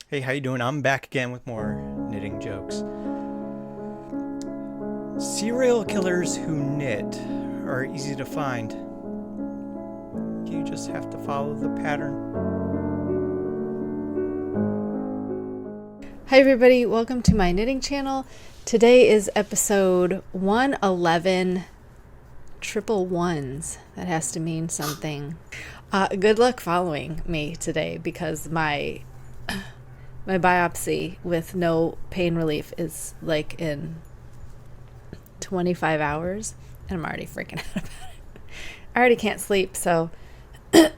Hey, how you doing? I'm back again with more knitting jokes. Serial killers who knit are easy to find. You just have to follow the pattern. Hi everybody, welcome to my knitting channel. Today is episode 111, triple ones. That has to mean something. Good luck following me today because my biopsy with no pain relief is like in 25 hours and I'm already freaking out about it. I already can't sleep, so let's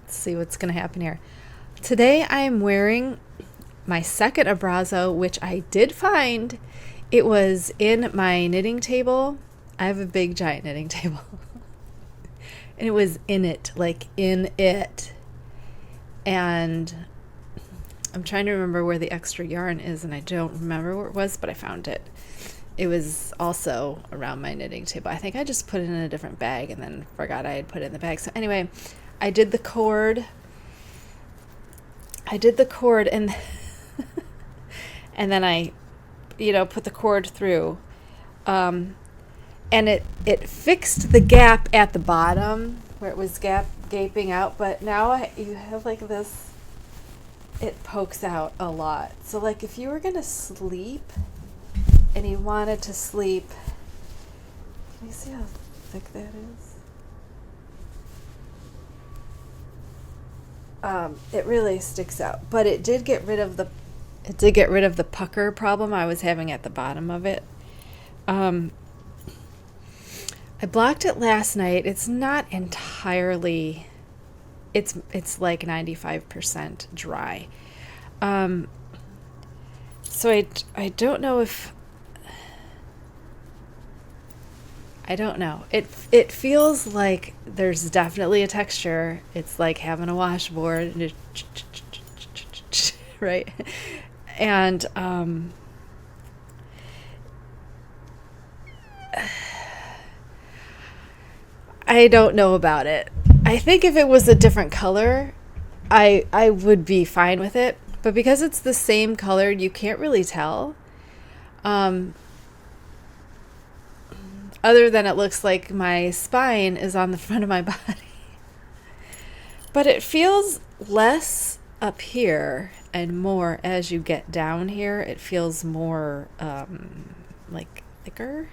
see what's going to happen here. Today I am wearing my second Abrazzo, which I did find. It was in my knitting table. I have a big giant knitting table. And it was in it, like in it. And I'm trying to remember where the extra yarn is, and I don't remember where it was, but I found it. It was also around my knitting table. I think I just put it in a different bag and then forgot I had put it in the bag. So anyway, I did the cord and and then I, put the cord through. And it fixed the gap at the bottom where it was gaping out, but now you have like this, it pokes out a lot. So like if you were going to sleep and you wanted to sleep, can you see how thick that is? It really sticks out, but it did get rid of the pucker problem I was having at the bottom of it. I blocked it last night. It's not entirely, it's like 95% dry. So I don't know if, I don't know. It feels like there's definitely a texture. It's like having a washboard, right? And I don't know about it. I think if it was a different color, I would be fine with it. But because it's the same color, you can't really tell. Other than it looks like my spine is on the front of my body. But it feels less up here and more as you get down here. It feels more like thicker.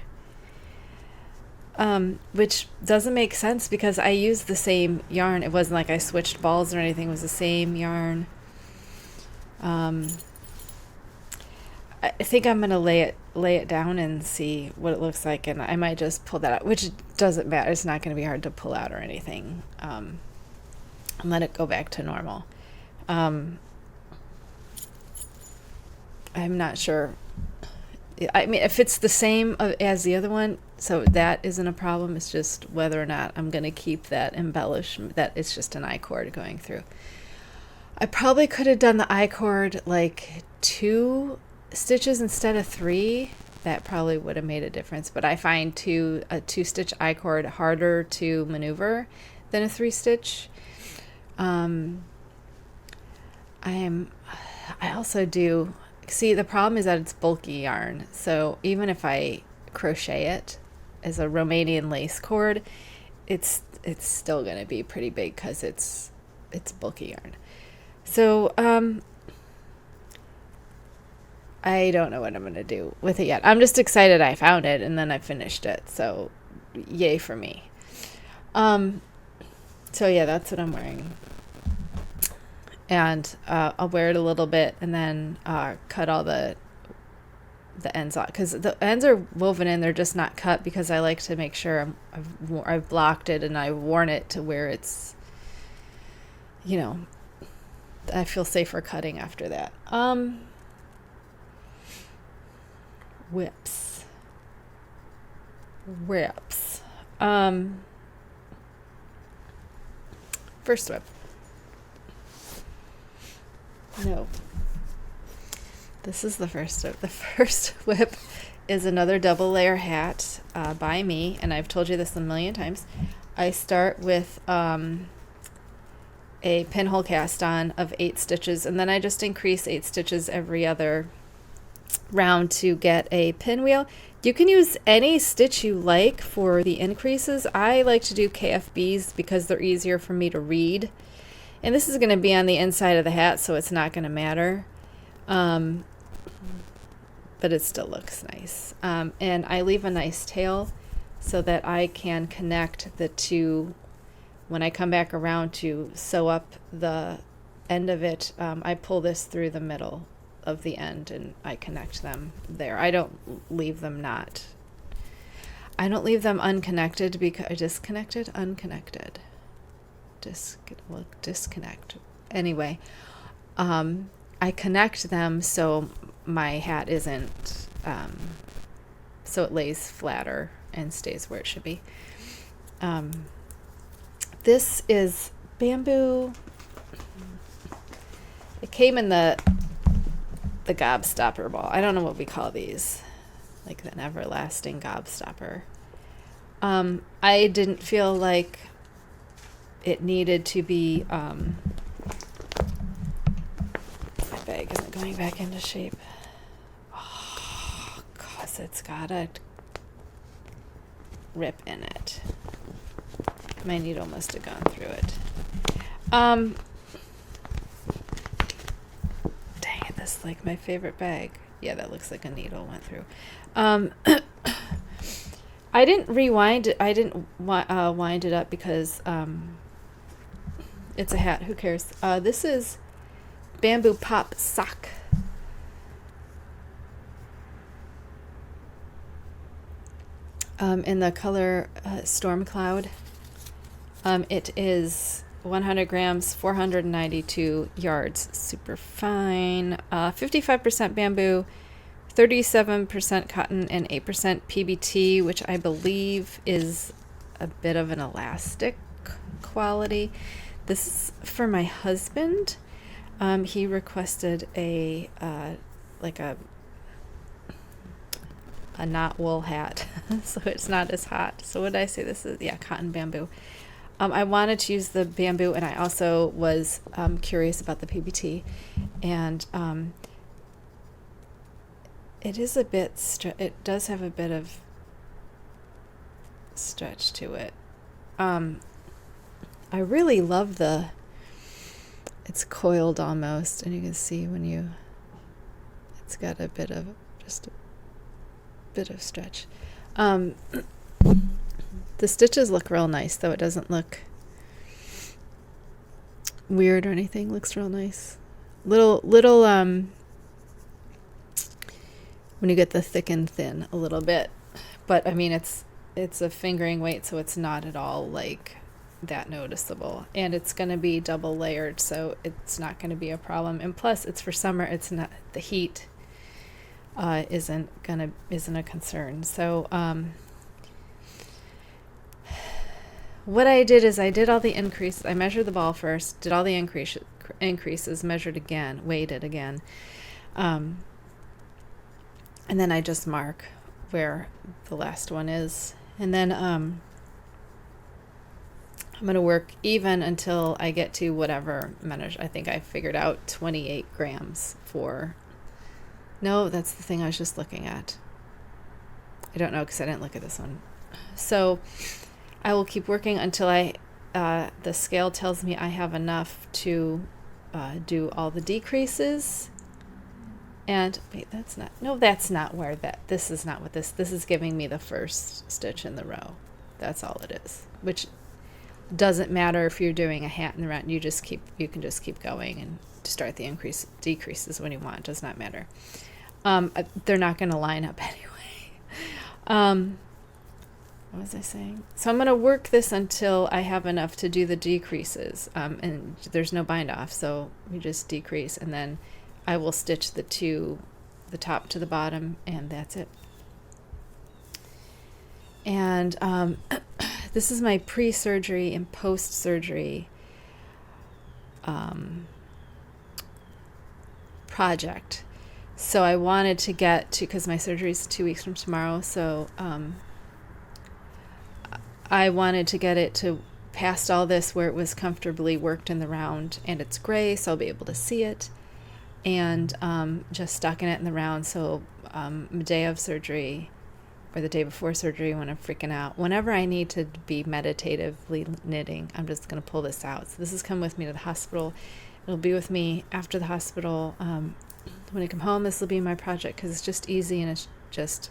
Which doesn't make sense because I used the same yarn. It wasn't like I switched balls or anything. It was the same yarn. I think I'm gonna lay it down and see what it looks like, and I might just pull that out, which doesn't matter. It's not gonna be hard to pull out or anything. And let it go back to normal. I'm not sure. I mean, if it's the same as the other one, so that isn't a problem. It's just whether or not I'm going to keep that embellishment, that it's just an I-cord going through. I probably could have done the I-cord like 2 stitches instead of 3. That probably would have made a difference. But I find a 2-stitch I-cord harder to maneuver than a 3-stitch. I also do. See, the problem is that it's bulky yarn. So even if I crochet it as a Romanian lace cord, it's still going to be pretty big because it's bulky yarn. So I don't know what I'm going to do with it yet. I'm just excited I found it and then I finished it. So yay for me. So yeah, that's what I'm wearing. And I'll wear it a little bit and then cut all the ends off, because the ends are woven in. They're just not cut because I like to make sure I've blocked it and I've worn it to where it's, I feel safer cutting after that. Whips. First whip. No. This is the first whip. The first whip is another double layer hat by me, and I've told you this a million times. I start with a a pinhole cast on of 8 stitches, and then I just increase 8 stitches every other round to get a pinwheel. You can use any stitch you like for the increases. I like to do KFBs because they're easier for me to read. And this is going to be on the inside of the hat, so it's not going to matter. But it still looks nice. And I leave a nice tail so that I can connect the two. When I come back around to sew up the end of it, I pull this through the middle of the end and I connect them there. I don't leave them unconnected because unconnected. Disconnect. Anyway, I connect them so my hat isn't, so it lays flatter and stays where it should be. This is bamboo. It came in the gobstopper ball. I don't know what we call these, like an everlasting gobstopper. I didn't feel like it needed to be, my bag isn't going back into shape. Oh, 'cause it's got a rip in it. My needle must have gone through it. Dang it, this is like my favorite bag. Yeah, that looks like a needle went through. I didn't rewind it. I didn't wind it up because it's a hat. Who cares? This is Bamboo Pop Sock. In the color Storm Cloud. It is 100 grams, 492 yards. Super fine. 55% bamboo, 37% cotton, and 8% PBT, which I believe is a bit of an elastic quality. This is for my husband. He requested a not wool hat, so it's not as hot. So what did I say? This is, yeah, cotton bamboo. I wanted to use the bamboo, and I also was curious about the PBT, and it is a bit it does have a bit of stretch to it. I really love it's coiled almost, and you can see when it's got a bit of stretch. The stitches look real nice, though. It doesn't look weird or anything. Looks real nice. Little when you get the thick and thin a little bit, but I mean it's a fingering weight, so it's not at all like that noticeable, and it's going to be double layered, so it's not going to be a problem. And plus, it's for summer. It's not, the heat isn't a concern. So what I did is I did all the increases. I measured the ball first, did all the increases, measured again, weighed it again, and then I just mark where the last one is, and then I'm going to work even until I get to whatever measure. I think I figured out 28 grams for. No, that's the thing I was just looking at. I don't know because I didn't look at this one. So I will keep working until the scale tells me I have enough to do all the decreases. And wait, that's not where this is not what this is giving me the first stitch in the row. That's all it is, which doesn't matter if you're doing a hat in the round. You can just keep going and start the decreases when you want. It does not matter. They're not going to line up anyway. What was I saying? So I'm going to work this until I have enough to do the decreases. And there's no bind off, so we just decrease, and then I will stitch the top to the bottom, and that's it. And this is my pre-surgery and post-surgery project. So I wanted to get to, because my surgery is 2 weeks from tomorrow, so I wanted to get it to past all this where it was comfortably worked in the round, and it's gray, so I'll be able to see it. And just stockinette in the round, so the day of surgery or the day before surgery when I'm freaking out, whenever I need to be meditatively knitting, I'm just going to pull this out. So this has come with me to the hospital. It'll be with me after the hospital. When I come home, this will be my project because it's just easy and it's just,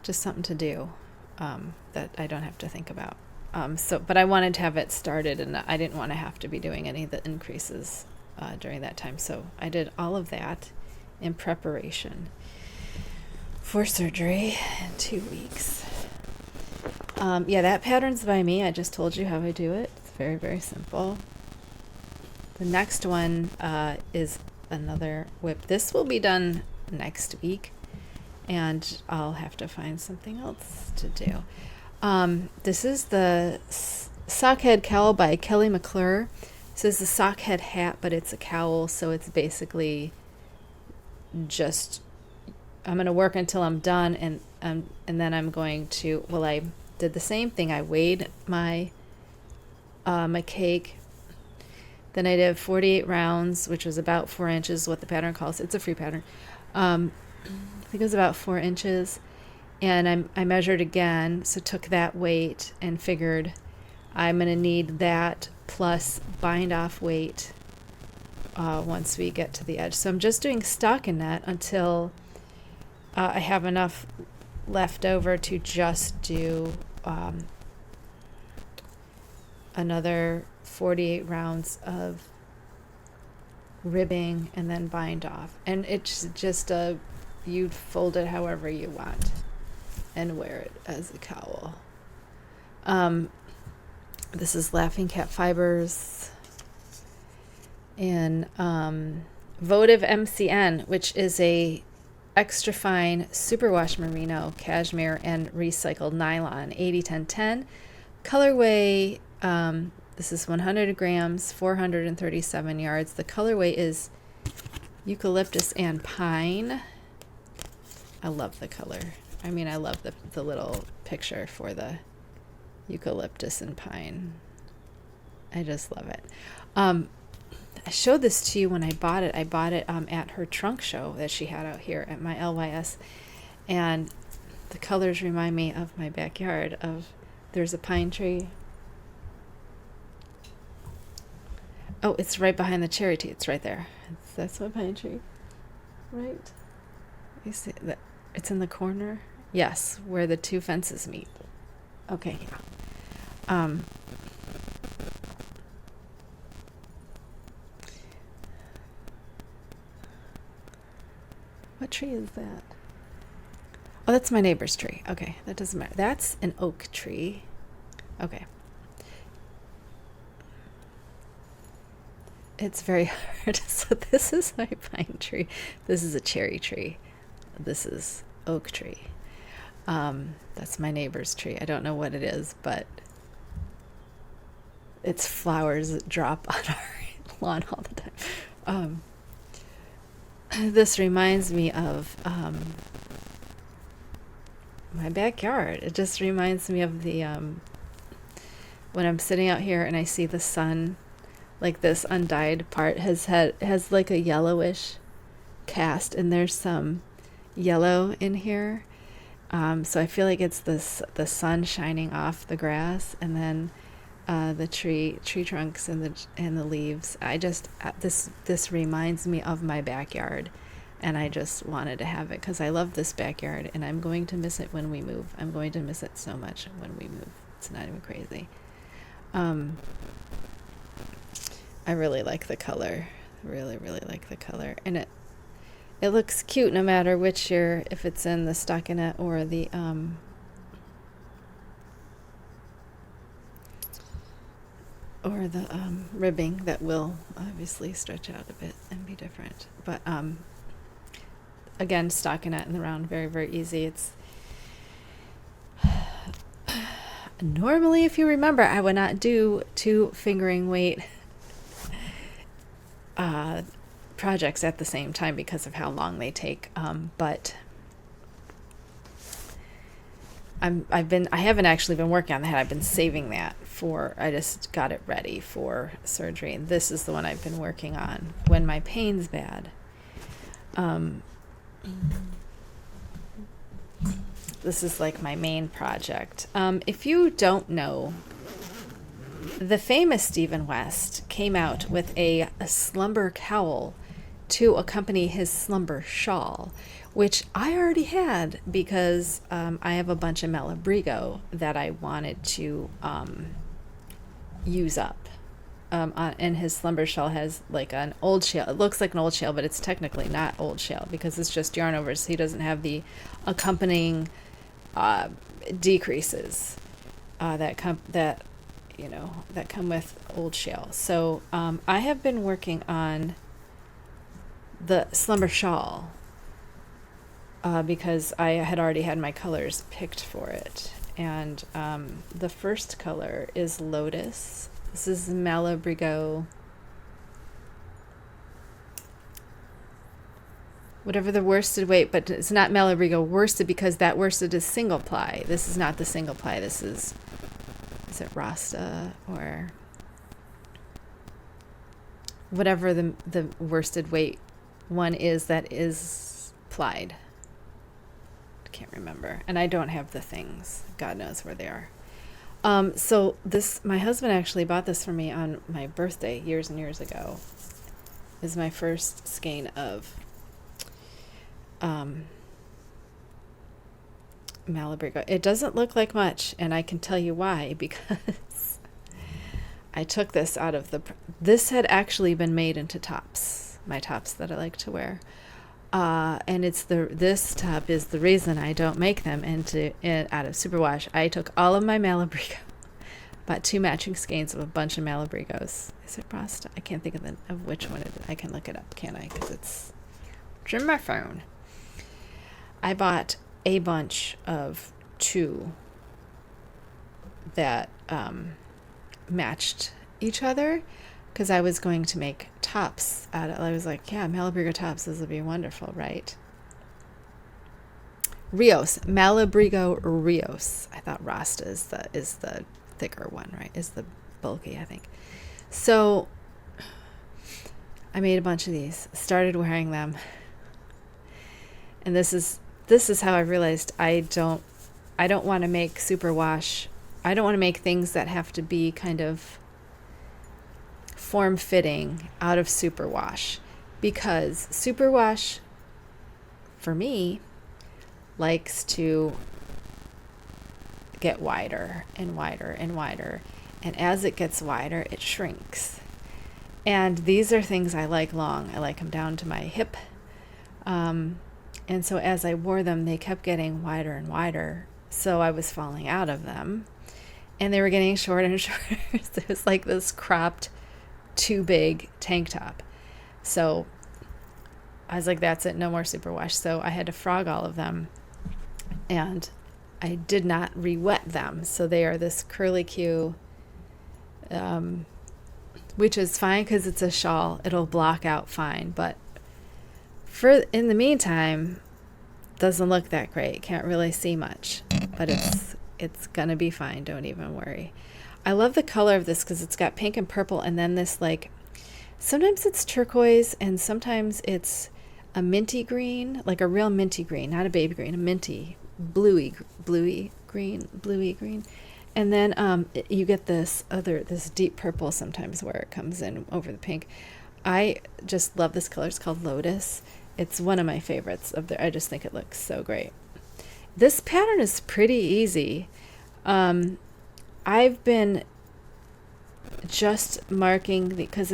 just something to do that I don't have to think about. But I wanted to have it started, and I didn't want to have to be doing any of the increases during that time. So I did all of that in preparation for surgery in 2 weeks. That pattern's by me. I just told you how I do it. It's very, very simple. The next one is another whip. This will be done next week, and I'll have to find something else to do. This is the Sockhead Cowl by Kelly McClure. This is the Sockhead hat, but it's a cowl, so it's basically just, I'm going to work until I'm done, and then I'm going to, I did the same thing. I weighed my my cake. Then I did 48 rounds, which was about 4 inches, what the pattern calls. It's a free pattern. I think it was about 4 inches. And I measured again, so took that weight and figured I'm going to need that plus bind off weight once we get to the edge. So I'm just doing stockinette until I have enough left over to just do another 48 rounds of ribbing and then bind off. And it's just you'd fold it however you want and wear it as a cowl. This is Laughing Cat Fibers in Votive MCN, which is a extra fine superwash merino, cashmere, and recycled nylon, 80-10-10. Colorway, this is 100 grams, 437 yards. The colorway is eucalyptus and pine. I love the color. I mean, I love the little picture for the eucalyptus and pine. I just love it. I showed this to you when I bought it. I bought it at her trunk show that she had out here at my LYS. And the colors remind me of my backyard. There's a pine tree. Oh, it's right behind the cherry tree. It's right there. That's my pine tree. Right? You see that? It's in the corner? Yes, where the two fences meet. Okay, yeah. What tree is that? Oh, that's my neighbor's tree. Okay, that doesn't matter. That's an oak tree. Okay. It's very hard. So this is my pine tree. This is a cherry tree. This is oak tree. That's my neighbor's tree. I don't know what it is, but it's flowers that drop on our lawn all the time. This reminds me of my backyard. It just reminds me of the when I'm sitting out here and I see the sun, like this undyed part has like a yellowish cast, and there's some yellow in here. So I feel like it's the sun shining off the grass, and then the tree trunks and the leaves. This reminds me of my backyard, and I just wanted to have it because I love this backyard, and I'm going to miss it when we move. I'm going to miss it so much when we move. It's not even crazy. I really like the color. Really, really like the color, and it looks cute no matter which if it's in the stockinette or the ribbing that will obviously stretch out a bit and be different. But again, stockinette in the round, very, very easy. It's normally, if you remember, I would not do 2 fingering weight projects at the same time because of how long they take. But I haven't actually been working on that. I've been saving that I just got it ready for surgery. And this is the one I've been working on when my pain's bad. This is like my main project. If you don't know, the famous Stephen West came out with a Slumber Cowl to accompany his Slumber Shawl, which I already had because I have a bunch of Malabrigo that I wanted to use up. And his Slumber Shawl has like an old shale. It looks like an old shale, but it's technically not old shale because it's just yarn over. So he doesn't have the accompanying decreases that come with old shale. So I have been working on the Slumber Shawl because I had already had my colors picked for it. And the first color is Lotus. This is Malabrigo, whatever the worsted weight, but it's not Malabrigo worsted because that worsted is single ply. This is not the single ply. This is it Rasta or whatever the worsted weight one is that is plied. I can't remember. And I don't have the things. God knows where they are. So my husband actually bought this for me on my birthday years and years ago. This is my first skein of Malabrigo. It doesn't look like much, and I can tell you why, because I took this out of this had actually been made into tops, my tops that I like to wear. And this top is the reason I don't make them out of superwash. I took all of my Malabrigo, bought 2 matching skeins of a bunch of Malabrigos. Is it Rasta? I can't think of which one it is. I can look it up, can't I? Because it's in my phone. I bought a bunch of 2 that matched each other because I was going to make tops out of. I was like, yeah, Malabrigo tops, this would be wonderful, right? Rios, Malabrigo Rios. I thought Rasta is the thicker one, right? Is the bulky, I think. So I made a bunch of these, started wearing them, and this is how I realized I don't want to make superwash. I don't want to make things that have to be kind of form-fitting out of superwash, because superwash for me likes to get wider and wider and wider, and as it gets wider it shrinks. And these are things I like long. I like them down to my hip, and so as I wore them they kept getting wider and wider, so I was falling out of them and they were getting shorter and shorter. So it was like this cropped too big tank top. So I was like, that's it, no more superwash. So I had to frog all of them, and I did not re-wet them, so they are this curly Q, which is fine because it's a shawl, it'll block out fine, but in the meantime doesn't look that great, can't really see much, but it's gonna be fine, don't even worry. I love the color of this because it's got pink and purple, and then this, like, sometimes it's turquoise and sometimes it's a minty green, like a real minty green, not a baby green, a minty bluey green. And then you get this deep purple sometimes where it comes in over the pink. I just love this color. It's called Lotus. It's one of my favorites I just think it looks so great. This pattern is pretty easy. I've been just marking because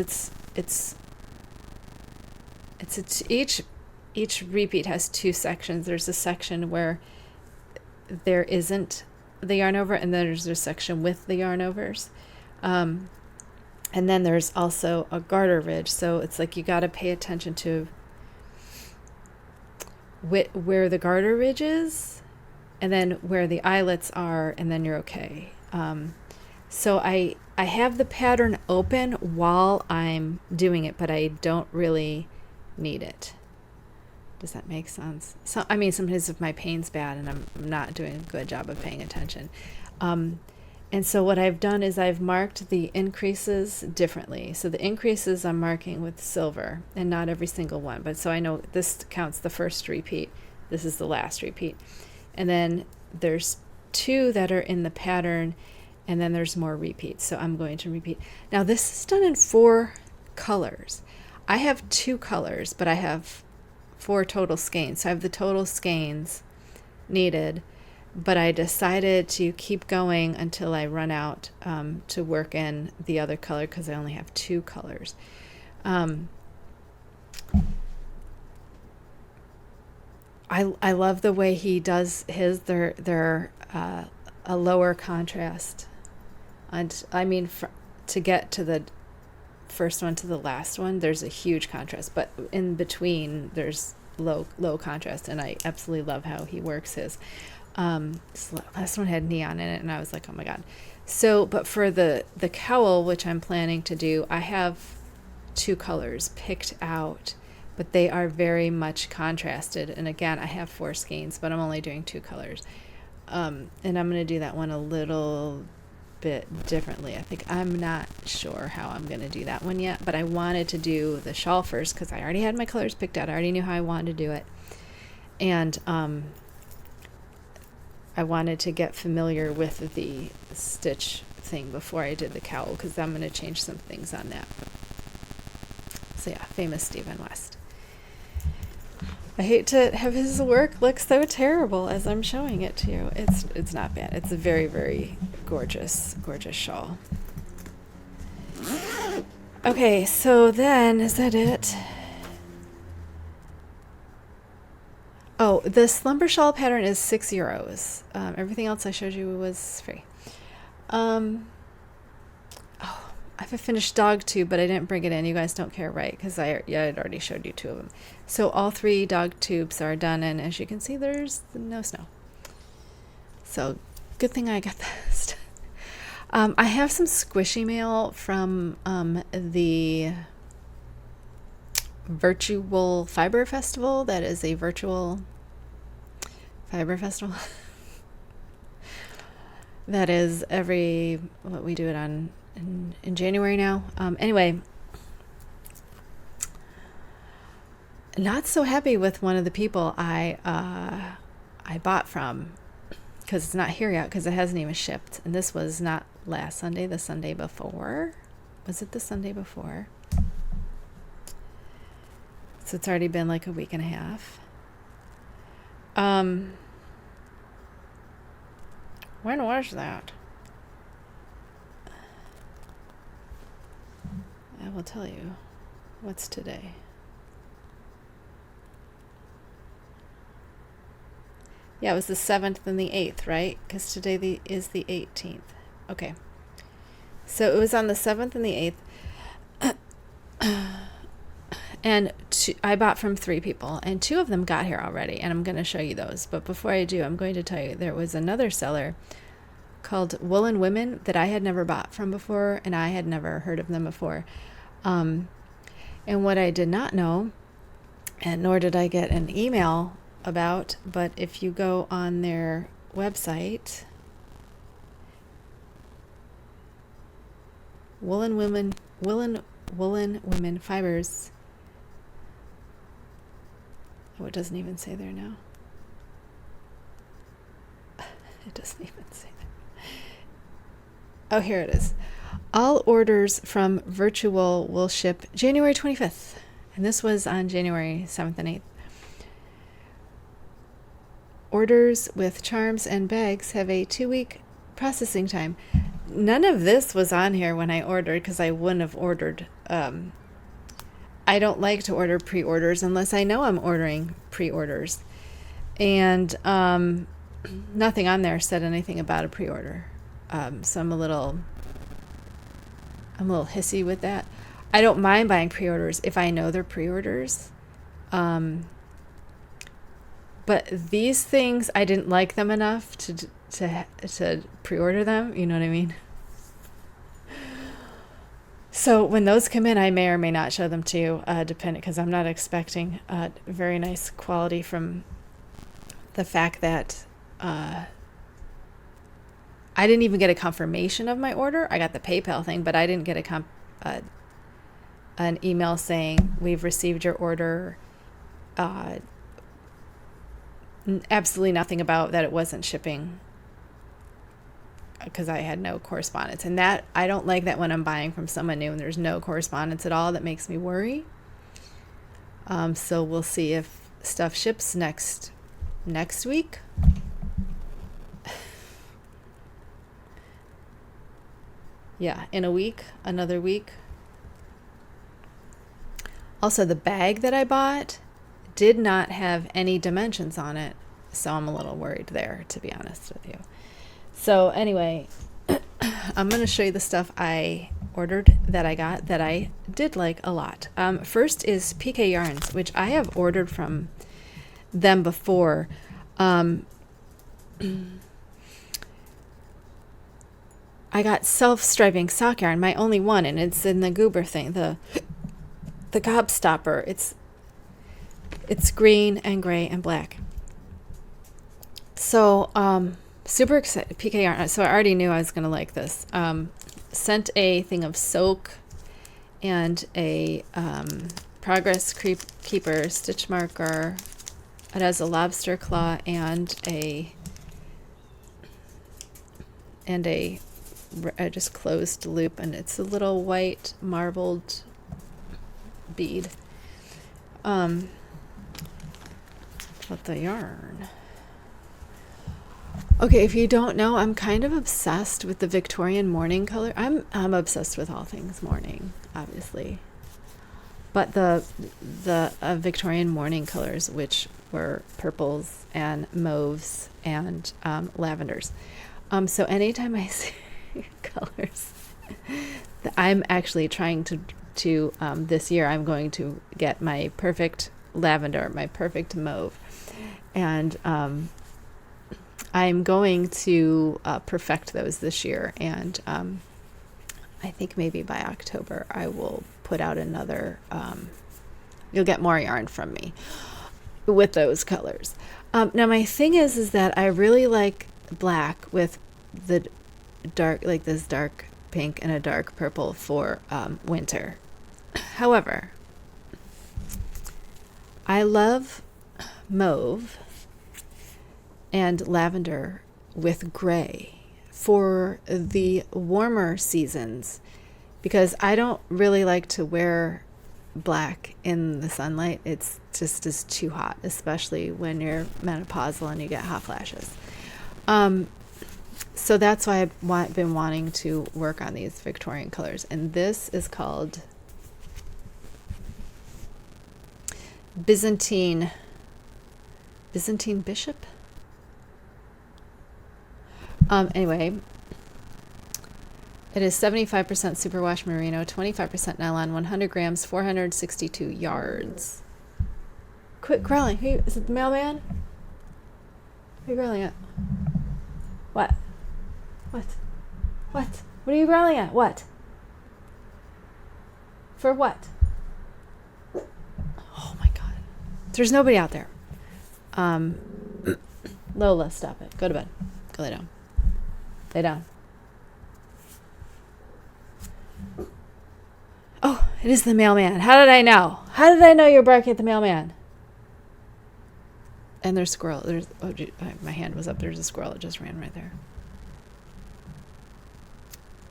each repeat has 2 sections. There's a section where there isn't the yarn over, and then there's a section with the yarn overs. And then there's also a garter ridge. So it's like you got to pay attention to where the garter ridge is, and then where the eyelets are, and then you're okay. So I have the pattern open while I'm doing it, but I don't really need it. Does that make sense? So, I mean, sometimes if my pain's bad and I'm not doing a good job of paying attention. And so what I've done is I've marked the increases differently. So the increases I'm marking with silver, and not every single one. But so I know this counts the first repeat. This is the last repeat. And then there's 2 that are in the pattern, and then there's more repeats. So I'm going to repeat. Now this is done in 4 colors. I have 2 colors, but I have 4 total skeins. So I have the total skeins needed, but I decided to keep going until I run out to work in the other color, because I only have 2 colors. I love the way he does his. They're a lower contrast, and I mean to get to the first one to the last one, there's a huge contrast, but in between there's low contrast, and I absolutely love how he works his. This last one had neon in it, and I was like, oh my god. So, but for the cowl, which I'm planning to do, I have 2 colors picked out, but they are very much contrasted. And again, I have 4 skeins, but I'm only doing 2 colors. And I'm going to do that one a little bit differently. I think I'm not sure how I'm going to do that one yet, but I wanted to do the shawl first because I already had my colors picked out. I already knew how I wanted to do it. And I wanted to get familiar with the stitch thing before I did the cowl, because I'm going to change some things on that. So yeah, famous Stephen West. I hate to have his work look so terrible as I'm showing it to you. It's not bad. It's a very, very gorgeous shawl. Okay, so then, is that it? Oh, the Slumber Shawl pattern is €6. Everything else I showed you was free. Oh, I have a finished dog tube, but I didn't bring it in. You guys don't care, right? Because I had already showed you 2 of them. So all 3 dog tubes are done, and as you can see, there's no snow. So good thing I got this. I have some squishy mail from the virtual fiber festival. That is a virtual fiber festival. That is what we do it on in January now. Anyway, not so happy with one of the people I bought from, because it's not here yet, because it hasn't even shipped. And this was not last Sunday, the Sunday before. Was it the Sunday before? So it's already been like a week and a half. When was that? I will tell you. What's today? Yeah, it was the 7th and the 8th, right? Because today is the 18th. Okay. So it was on the 7th and the 8th. And I bought from 3 people, and 2 of them got here already, and I'm going to show you those. But before I do, I'm going to tell you there was another seller called Woolen Women that I had never bought from before, and I had never heard of them before. And what I did not know, and nor did I get an email about, but if you go on their website, Woolen Women Fibers. Oh, it doesn't even say there now. It doesn't even say there. Oh, here it is. All orders from Virtual will ship January 25th. And this was on January 7th and 8th. Orders with charms and bags have a 2-week processing time. None of this was on here when I ordered, because I wouldn't have ordered. I don't like to order pre-orders unless I know I'm ordering pre-orders. And nothing on there said anything about a pre-order. So I'm a little hissy with that. I don't mind buying pre-orders if I know they're pre-orders. But these things, I didn't like them enough to pre-order them. You know what I mean? So when those come in, I may or may not show them to you, depending, because I'm not expecting very nice quality from the fact that I didn't even get a confirmation of my order. I got the PayPal thing, but I didn't get an email saying we've received your order. Absolutely nothing about that it wasn't shipping, because I had no correspondence. And that, I don't like that when I'm buying from someone new and there's no correspondence at all. That makes me worry. So we'll see if stuff ships next week. Yeah, in a week, another week. Also, the bag that I bought did not have any dimensions on it, so I'm a little worried there, to be honest with you. So anyway, I'm going to show you the stuff I ordered that I got that I did like a lot. First is PK Yarns, which I have ordered from them before. I got self-striping sock yarn, my only one, and it's in the goober thing, the gobstopper. It's green and gray and black. So, super excited. PK yarn. So I already knew I was going to like this. Sent a thing of soak and a Progress Keeper stitch marker. It has a lobster claw and a just closed loop, and it's a little white marbled bead. But the yarn. Okay, if you don't know, I'm kind of obsessed with the Victorian Mourning color. I'm obsessed with all things mourning, obviously. But the Victorian Mourning colors, which were purples and mauves and lavenders. So anytime I see colors, I'm actually trying to this year I'm going to get my perfect lavender, my perfect mauve, and I'm going to perfect those this year, and I think maybe by October I will put out another, you'll get more yarn from me with those colors. Now my thing is that I really like black with the dark, like this dark pink and a dark purple for winter. However, I love mauve and lavender with gray for the warmer seasons, because I don't really like to wear black in the sunlight. It's just is too hot, especially when you're menopausal and you get hot flashes. So that's why I've been wanting to work on these Victorian colors. And this is called Byzantine Bishop. Anyway, it is 75% superwash merino, 25% nylon, 100 grams, 462 yards. Quit growling. Hey, is it the mailman? Who are you growling at? What? What? What? What are you growling at? What? For what? Oh my God. There's nobody out there. Lola, stop it. Go to bed. Go lay down. Lay down. Oh, it is the mailman. How did I know? How did I know you're barking at the mailman? And there's a squirrel. There's my hand was up. There's a squirrel. It just ran right there.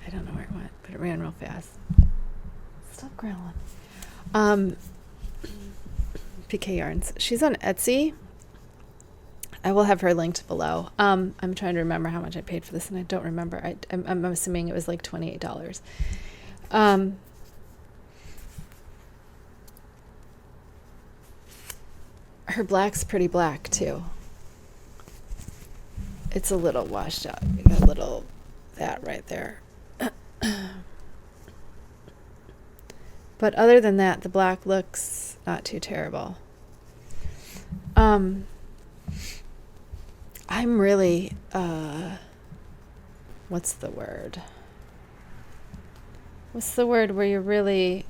I don't know where it went, but it ran real fast. Stop growling. PK Yarns. She's on Etsy. I will have her linked below. I'm trying to remember how much I paid for this, and I don't remember. I'm assuming it was like $28. Her black's pretty black too. It's a little washed out. You got a little that right there. But other than that, the black looks not too terrible. I'm really, what's the word? what's the word where you're really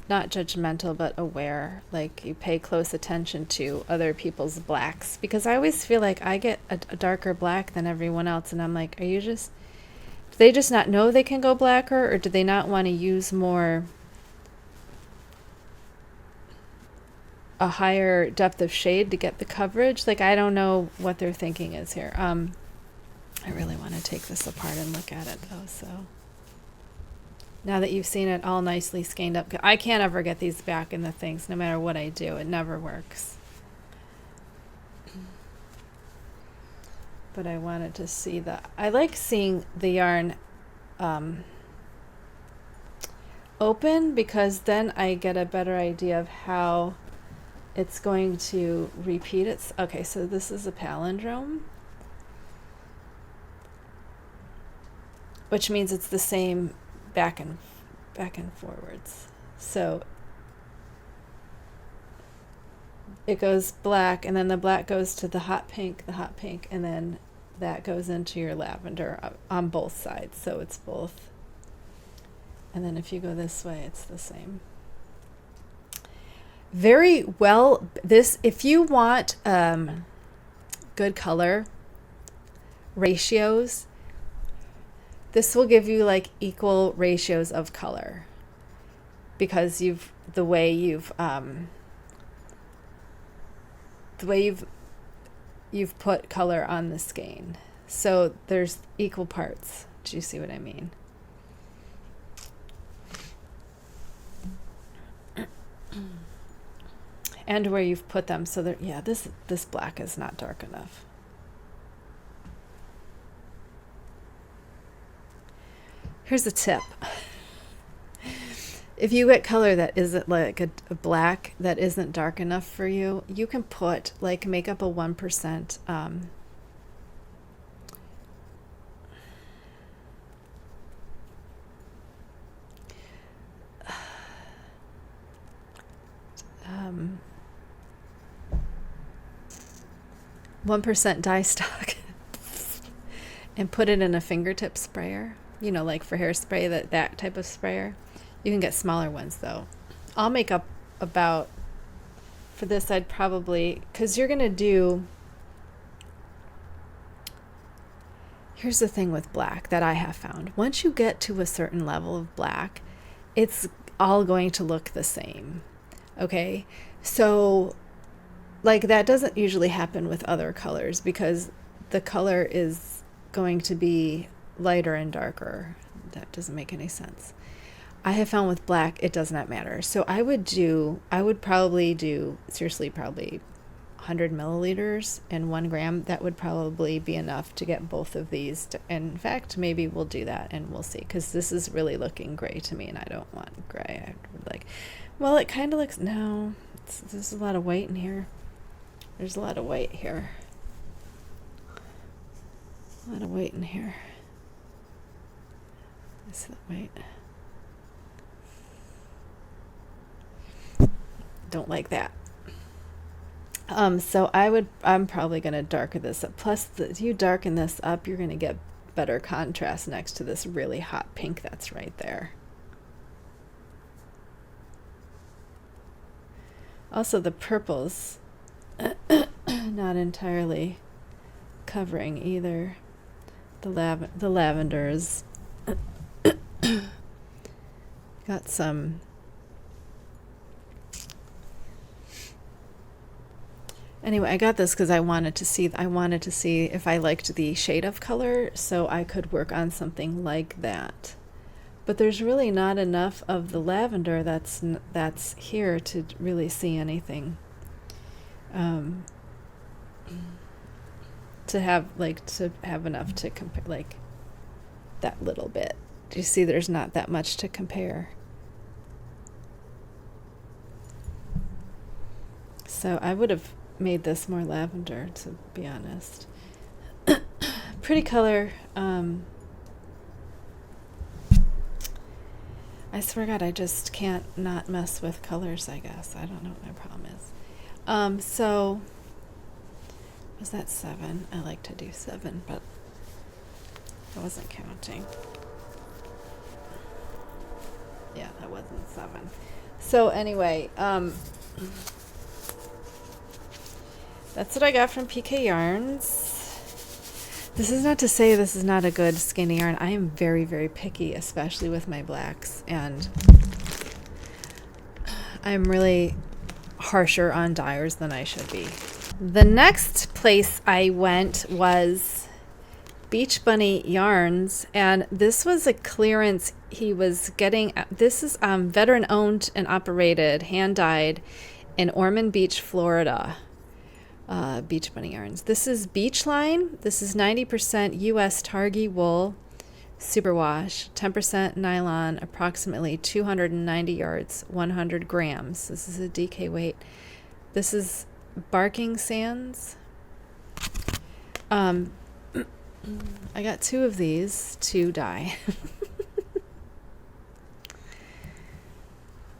not judgmental but aware, like you pay close attention to other people's blacks, because I always feel like I get a darker black than everyone else, and I'm like, do they just not know they can go blacker, or do they not want to use a higher depth of shade to get the coverage? Like, I don't know what their thinking is here. I really want to take this apart and look at it though. So now that you've seen it all nicely skeined up, I can't ever get these back in the things no matter what I do. It never works. But I wanted to see I like seeing the yarn open, because then I get a better idea of how it's going to repeat it. Okay, so this is a palindrome, which means it's the same back and forwards. So it goes black, and then the black goes to the hot pink, and then that goes into your lavender on both sides. So it's both. And then if you go this way, it's the same. Very well. If you want good color ratios, this will give you like equal ratios of color, because you've put color on the skein. So there's equal parts. Do you see what I mean? And where you've put them, so that, yeah, this black is not dark enough. Here's a tip. If you get color that isn't like a black that isn't dark enough for you, you can put, like, make up a 1% dye stock and put it in a fingertip sprayer, you know, like for hairspray, that type of sprayer. You can get smaller ones though. I'll make up about, for this I'd probably, because you're gonna do, here's the thing with black that I have found. Once you get to a certain level of black, it's all going to look the same. Okay, so like that doesn't usually happen with other colors, because the color is going to be lighter and darker. That doesn't make any sense. I have found with black it does not matter. So I would probably do, seriously, probably 100 milliliters and 1 gram. That would probably be enough to get both of these in fact, maybe we'll do that and we'll see, because this is really looking gray to me and I don't want gray. I would like, well, it kind of looks, no, there's a lot of white in here. There's a lot of white here. A lot of white in here. Is that white? Don't like that. So I'm probably going to darken this up. Plus, you darken this up, you're going to get better contrast next to this really hot pink that's right there. Also, the purples not entirely covering either. The lavenders got some. Anyway, I got this because I wanted to see if I liked the shade of color, so I could work on something like that. But there's really not enough of the lavender that's here to really see anything. To have enough to compare, like that little bit. Do you see? There's not that much to compare. So I would have made this more lavender, to be honest. Pretty color. I swear to God, I just can't not mess with colors, I guess. I don't know what my problem is. So was that 7? I like to do 7, but I wasn't counting. wasn't 7. So anyway, that's what I got from PK Yarns. This is not to say this is not a good skein yarn. I am very, very picky, especially with my blacks, and I'm really harsher on dyers than I should be. The next place I went was Beach Bunny Yarns, and this was a clearance he was getting. This is veteran owned and operated, hand dyed in Ormond Beach, Florida. Beach Bunny Yarns. This is Beachline. This is 90% US Targhee wool, superwash, 10% nylon, approximately 290 yards, 100 grams. This is a DK weight. This is Barking Sands. I got 2 of these to dye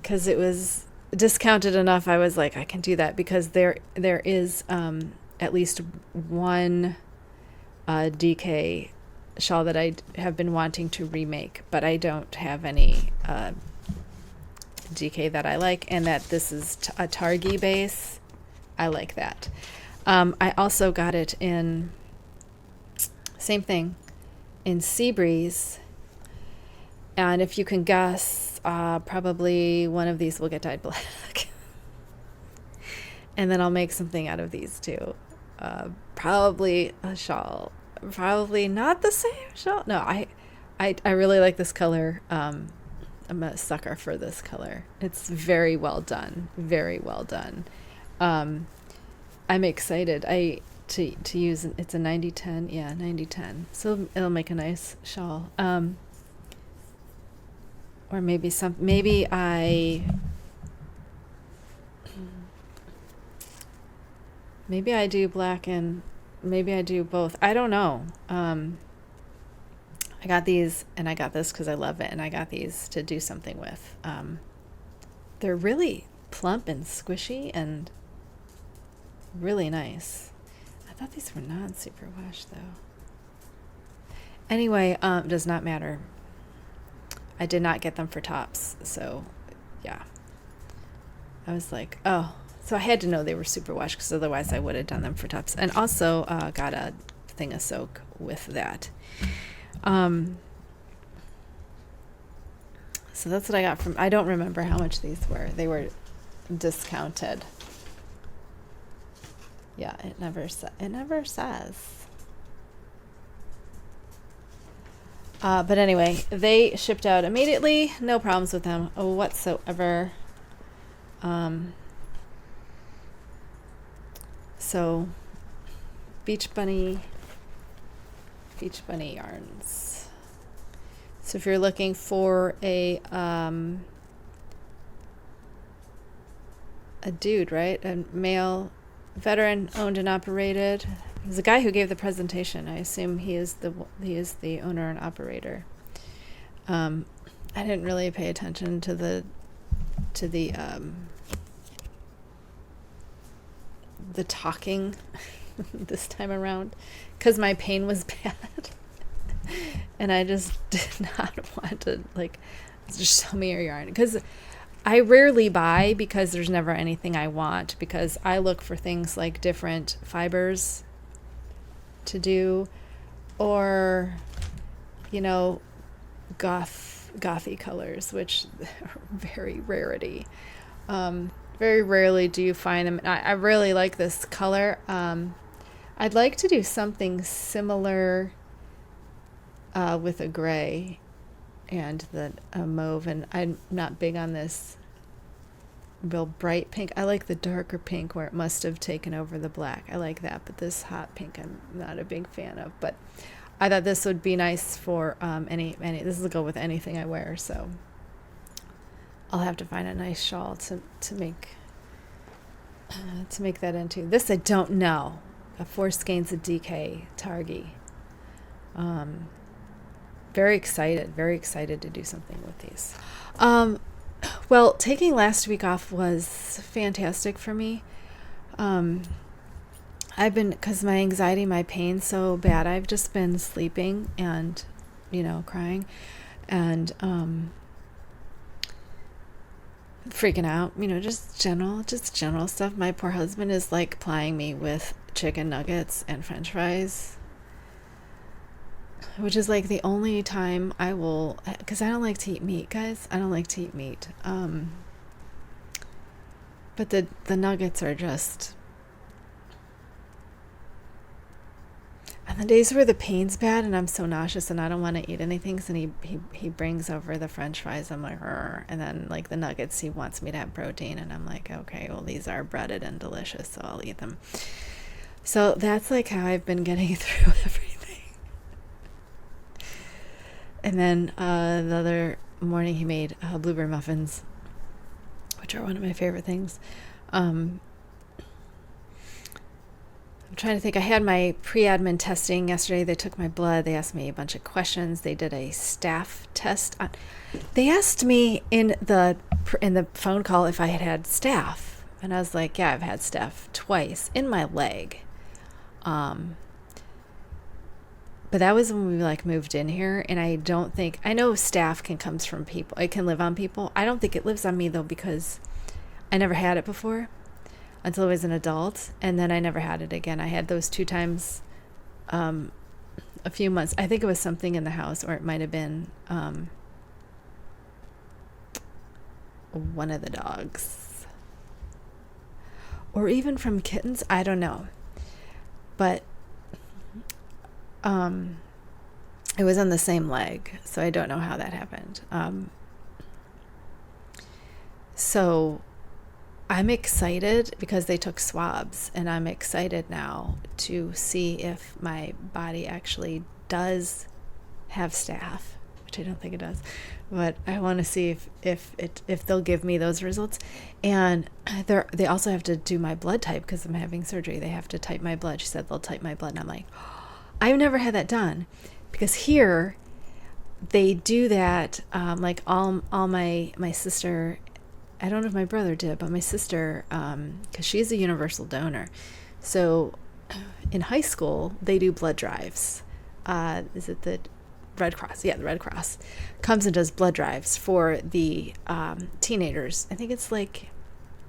because it was discounted enough. I was like, I can do that, because there is at least one DK shawl that I have been wanting to remake, but I don't have any DK that I like, and that this is a Targhee base. I like that. I also got it in, same thing, in Sea Breeze, and if you can guess, probably one of these will get dyed black. And then I'll make something out of these too. Probably a shawl. Probably not the same shawl. No, I really like this color. I'm a sucker for this color. It's very well done. Very well done. I'm excited to use, it's a 90-10. Yeah, 90-10. So it'll make a nice shawl. Or maybe I do black and maybe I do both. I don't know. I got these, and I got this because I love it, and I got these to do something with. They're really plump and squishy and really nice. I thought these were non-superwash though. Anyway, does not matter. I did not get them for tops, so yeah. I was like, oh, so I had to know they were superwash, because otherwise I would have done them for tops. And also got a thing of soak with that. So that's what I got from, I don't remember how much these were. They were discounted. Yeah, it never says. But anyway, they shipped out immediately. No problems with them whatsoever. So, Beach Bunny Yarns. So if you're looking for a dude, right? A male, veteran owned and operated. He's the guy who gave the presentation. I assume he is the owner and operator. I didn't really pay attention to the talking this time around, because my pain was bad, and I just did not want to just show me your yarn, because I rarely buy because there's never anything I want, because I look for things like different fibers to do, or gothy colors, which are very rarity. Very rarely do you find them. I really like this color. I'd like to do something similar with a gray and a mauve, and I'm not big on this real bright pink. I like the darker pink where it must have taken over the black. I like that, but this hot pink I'm not a big fan of. But I thought this would be nice for any. This will go with anything I wear, so I'll have to find a nice shawl to make that into. This I don't know. A 4 skeins of DK Targhee. Very excited to do something with these. Well, taking last week off was fantastic for me. Because my anxiety, my pain's so bad, I've just been sleeping and, crying. And freaking out, just general stuff. My poor husband is like plying me with chicken nuggets and french fries, which is like the only time I will, because I don't like to eat meat, guys. I don't like to eat meat. But the nuggets are just, on the days where the pain's bad and I'm so nauseous and I don't want to eat anything, so he brings over the french fries. I'm like, "Rrr." And then like the nuggets, he wants me to have protein, and I'm like, okay, well, these are breaded and delicious, so I'll eat them. So that's like how I've been getting through everything. And then the other morning he made blueberry muffins, which are one of my favorite things. I'm trying to think. I had my pre-admin testing yesterday. They took my blood. They asked me a bunch of questions. They did a staph test. They asked me in the phone call if I had staph, and I was like, yeah, I've had staph twice in my leg. But that was when we like moved in here, and I know staph comes from people. It can live on people. I don't think it lives on me though, because I never had it before until I was an adult, and then I never had it again. I had those 2 times a few months. I think it was something in the house, or it might have been one of the dogs, or even from kittens. I don't know, but it was on the same leg, so I don't know how that happened. So I'm excited because they took swabs, and I'm excited now to see if my body actually does have staph, which I don't think it does, but I want to see if they'll give me those results. And they also have to do my blood type because I'm having surgery. They have to type my blood. She said they'll type my blood, and I'm like, I've never had that done, because here they do that. Like all my sister, I don't know if my brother did, but my sister, because she's a universal donor. So in high school, they do blood drives. Is it the Red Cross? Yeah, the Red Cross comes and does blood drives for the teenagers. I think it's like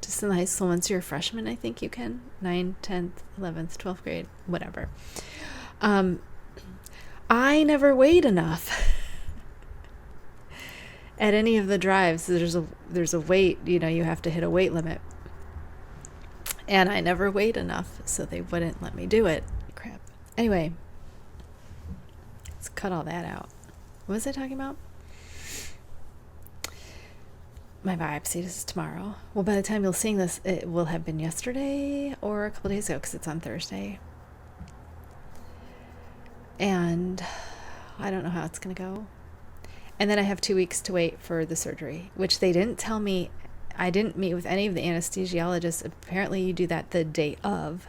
just in the high school, once you're a freshman, I think you can. 9th, 10th, 11th, 12th grade, whatever. I never weighed enough. At any of the drives, there's a weight, you have to hit a weight limit. And I never weighed enough, so they wouldn't let me do it. Crap. Anyway, let's cut all that out. What was I talking about? My biopsy is tomorrow. Well, by the time you're seeing this, it will have been yesterday or a couple days ago, because it's on Thursday. And I don't know how it's going to go. And then I have 2 weeks to wait for the surgery, which they didn't tell me. I didn't meet with any of the anesthesiologists. Apparently you do that the day of.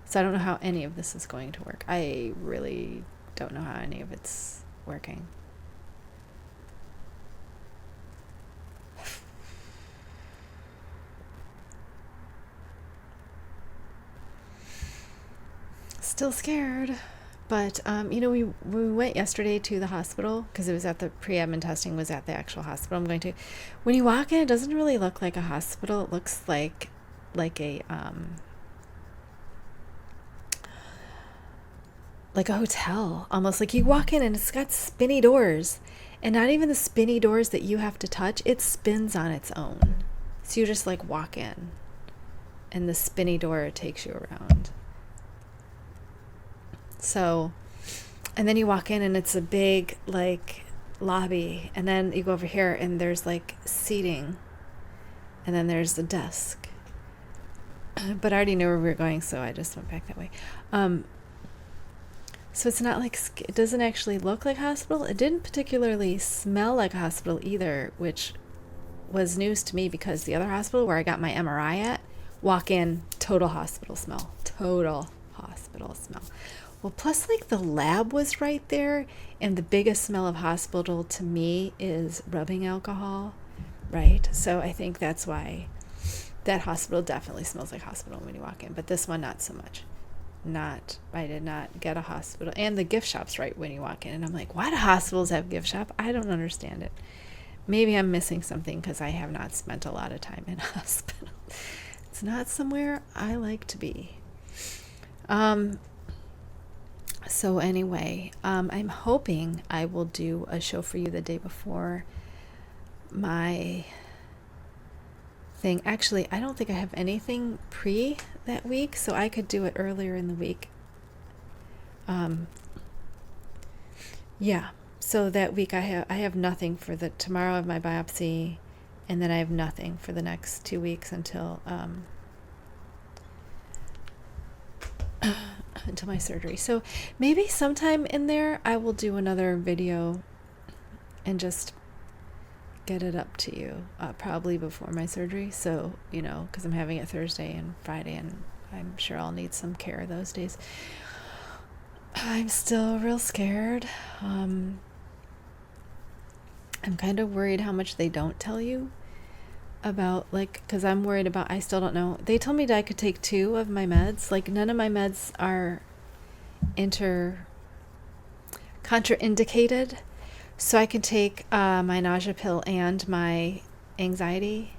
So I don't know how any of this is going to work. I really don't know how any of it's working. Still scared. But, we went yesterday to the hospital because it was at the pre-admin testing was at the actual hospital I'm going to. When you walk in, it doesn't really look like a hospital. It looks like a hotel, almost. Like you walk in and it's got spinny doors, and not even the spinny doors that you have to touch. It spins on its own. So you just like walk in and the spinny door takes you around. So, and then you walk in and it's a big like lobby, and then you go over here and there's like seating, and then there's the desk. But I already knew where we were going, so I just went back that way. So it's not like, it doesn't actually look like a hospital. It didn't particularly smell like a hospital either, which was news to me, because the other hospital where I got my MRI at, walk in, total hospital smell. Total hospital smell. Well, plus like the lab was right there, and the biggest smell of hospital to me is rubbing alcohol, right? So I think that's why that hospital definitely smells like hospital when you walk in, but this one not so much. I did not get a hospital. And the gift shop's right when you walk in, and I'm like, why do hospitals have gift shop? I don't understand it. maybe I'm missing something because I have not spent a lot of time in hospital. It's not somewhere I like to be. So anyway, I'm hoping I will do a show for you the day before my thing. Actually, I don't think I have anything pre that week, so I could do it earlier in the week. Yeah. So that week I have nothing for the tomorrow of my biopsy, and then I have nothing for the next 2 weeks until until my surgery. So maybe sometime in there I will do another video and just get it up to you, probably before my surgery. So, because I'm having it Thursday and Friday, and I'm sure I'll need some care those days. I'm still real scared. I'm kind of worried how much they don't tell you about, because I'm worried about, I still don't know. They told me that I could take 2 of my meds. None of my meds are contraindicated. So I can take my nausea pill and my anxiety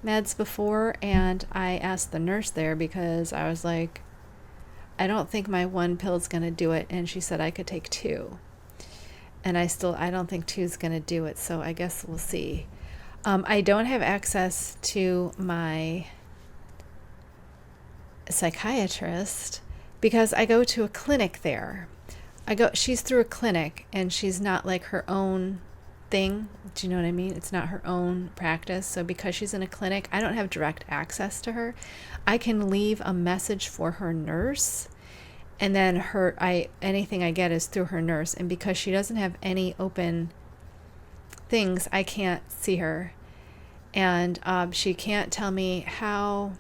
meds before. And I asked the nurse there because I was like, I don't think my 1 pill is going to do it. And she said I could take 2. And I don't think 2 is going to do it. So I guess we'll see. I don't have access to my psychiatrist because I go to a clinic there. She's through a clinic, and she's not like her own thing. Do you know what I mean? It's not her own practice. So because she's in a clinic, I don't have direct access to her. I can leave a message for her nurse, and then anything I get is through her nurse. And because she doesn't have any open things, I can't see her, and she can't tell me how.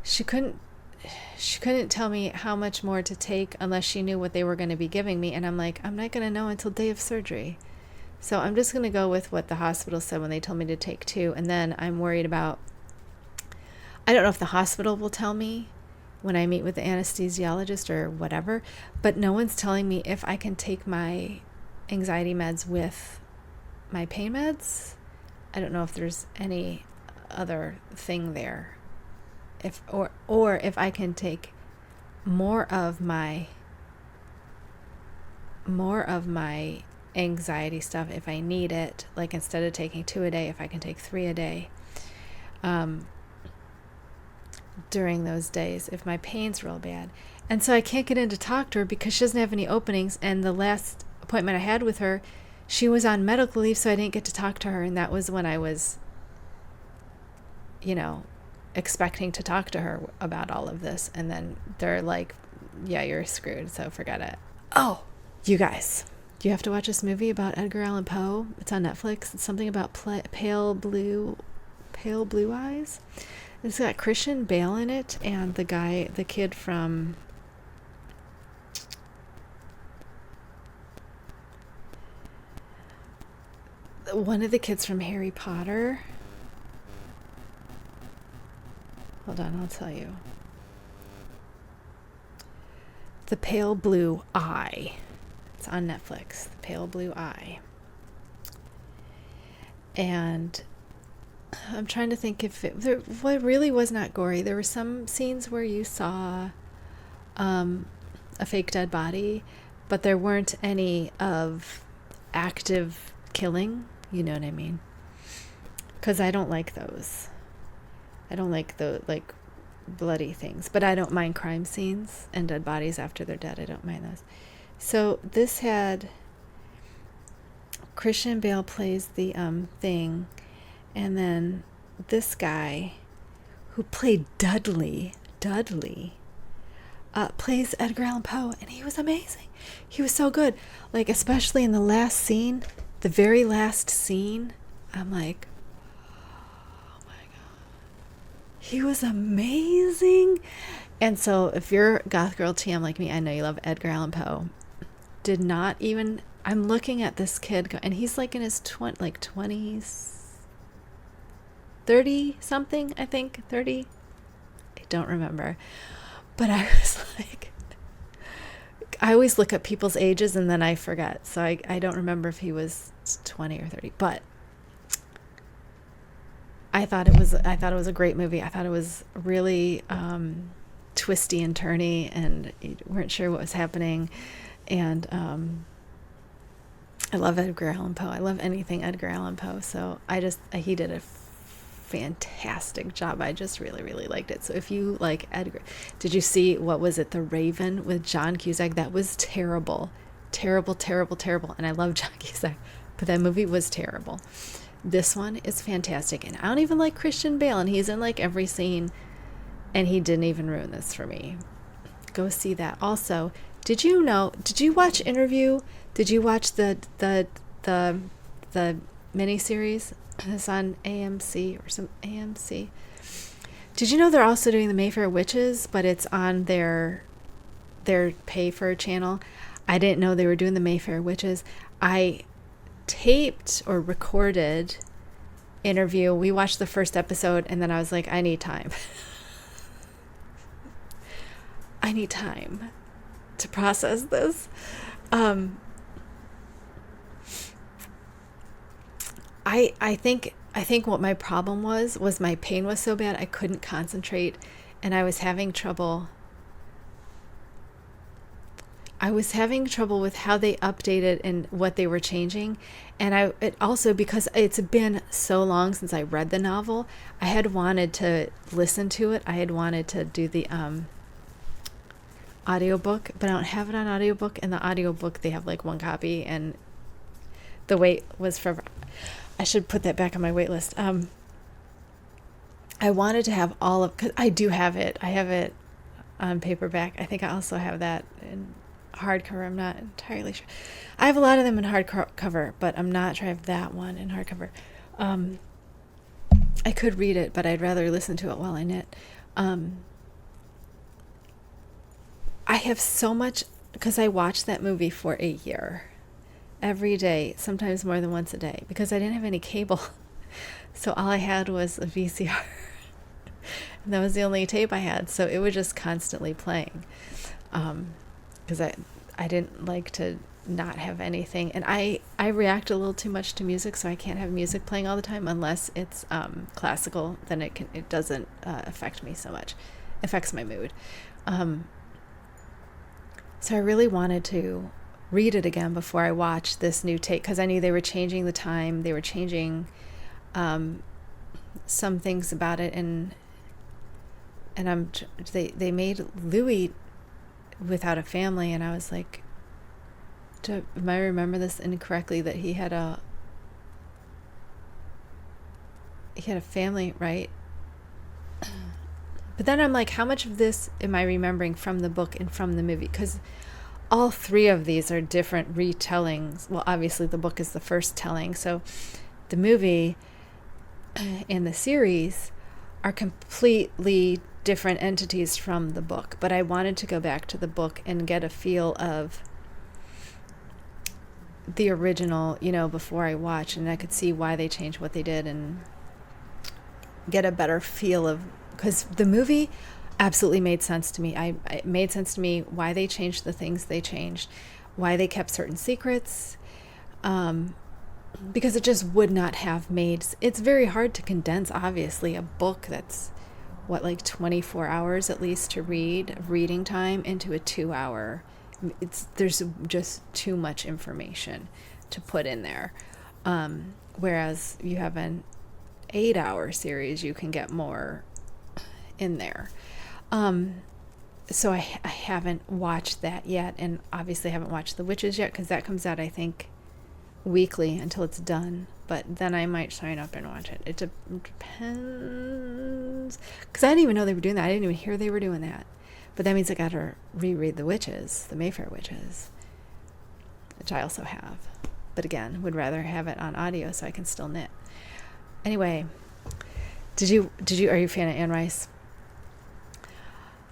She couldn't tell me how much more to take unless she knew what they were going to be giving me, and I'm like, I'm not going to know until day of surgery. So I'm just going to go with what the hospital said when they told me to take 2, and then I'm worried about, I don't know if the hospital will tell me when I meet with the anesthesiologist or whatever, but no one's telling me if I can take my anxiety meds with my pain meds. I don't know if there's any other thing there, or if I can take more of my anxiety stuff if I need it, like instead of taking 2 a day, if I can take 3 a day during those days if my pain's real bad. And so I can't get in to talk to her because she doesn't have any openings, and the last appointment I had with her, she was on medical leave, so I didn't get to talk to her, and that was when I was expecting to talk to her about all of this, and then they're like, yeah, you're screwed, so forget it. Oh, you guys, you have to watch this movie about Edgar Allan Poe. It's on Netflix. It's something about pale blue eyes. It's got Christian Bale in it, and the kid from one of the kids from Harry Potter. Hold on, I'll tell you. The Pale Blue Eye. It's on Netflix. The Pale Blue Eye. And I'm trying to think if what really was not gory. There were some scenes where you saw a fake dead body, but there weren't any of active killing. You know what I mean? Because I don't like those. I don't like the bloody things, but I don't mind crime scenes and dead bodies after they're dead. I don't mind those. So this had Christian Bale plays the thing, and then this guy who played Dudley plays Edgar Allan Poe, and he was amazing. He was so good, especially in the last scene, the very last scene. I'm like, he was amazing. And so if you're goth girl TM like me, I know you love Edgar Allan Poe. I'm looking at this kid, and he's in his 20s, 30 something, I think, 30. I don't remember. But I was like, I always look at people's ages and then I forget. So I don't remember if he was 20 or 30, but I thought it was a great movie. I thought it was really twisty and turny, and you weren't sure what was happening. And I love Edgar Allan Poe. I love anything Edgar Allan Poe. So he did a fantastic job. I just really, really liked it. So if you like Edgar, did you see, what was it, The Raven with John Cusack? That was terrible. Terrible, terrible, terrible. And I love John Cusack, but that movie was terrible. This one is fantastic. And I don't even like Christian Bale, and he's in like every scene, and he didn't even ruin this for me. Go see that. Also, did you watch Interview? Did you watch the miniseries? It's on AMC or some AMC. Did you know they're also doing the Mayfair Witches, but it's on their pay for channel? I didn't know they were doing the Mayfair Witches. I taped or recorded Interview. We watched the first episode, and then I was like, I need time. I need time to process this. I think what my problem was my pain was so bad I couldn't concentrate, and I was having trouble with how they updated and what they were changing. And it also, because it's been so long since I read the novel, I had wanted to listen to it. I had wanted to do the audiobook, but I don't have it on audiobook. And the audiobook, they have like one copy, and the wait was forever. I should put that back on my wait list. I wanted to have all of, because I do have it. I have it on paperback. I think I also have that in hardcover. I'm not entirely sure. I have a lot of them in hardcover, but I'm not sure I have that one in hardcover. I could read it, but I'd rather listen to it while I knit. I have so much, because I watched that movie for a year. Every day, sometimes more than once a day, because I didn't have any cable. So all I had was a VCR. And that was the only tape I had. So it was just constantly playing. Because I didn't like to not have anything. And I react a little too much to music, so I can't have music playing all the time unless it's classical. Then it doesn't affect me so much. It affects my mood. So I really wanted to read it again before I watched this new take, because I knew they were changing the time, they were changing some things about it, and they made Louis without a family, and I was like, am I remember this incorrectly, that he had a family, right? But then I'm like, how much of this am I remembering from the book and from the movie? Because all three of these are different retellings. Well, obviously the book is the first telling, so the movie and the series are completely different entities from the book. But I wanted to go back to the book and get a feel of the original, before I watch, and I could see why they changed what they did and get a better feel of, because the movie absolutely made sense to me. It made sense to me why they changed the things they changed, why they kept certain secrets, because it just would not have made. It's very hard to condense, obviously, a book that's like 24 hours at least to read, reading time, into a 2-hour. There's just too much information to put in there. Whereas you have an 8-hour series, you can get more in there. So I haven't watched that yet, and obviously haven't watched The Witches yet, because that comes out, I think, weekly until it's done. But then I might sign up and watch it. It depends, because I didn't even know they were doing that. I didn't even hear they were doing that. But that means I got to reread The Witches, the Mayfair Witches, which I also have. But again, would rather have it on audio so I can still knit. Anyway, are you a fan of Anne Rice?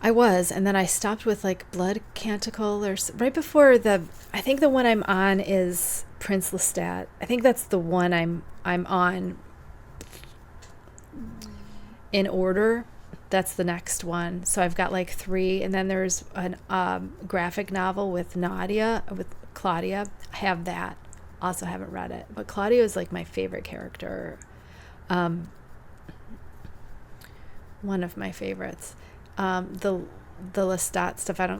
I was, and then I stopped with like Blood Canticle, or right before I think the one I'm on is Prince Lestat. I think that's the one I'm on in order. that's the next one. So I've got like 3, and then there's an graphic novel with Claudia. I have that. Also haven't read it, but Claudia is like my favorite character. One of my favorites. The Lestat stuff, I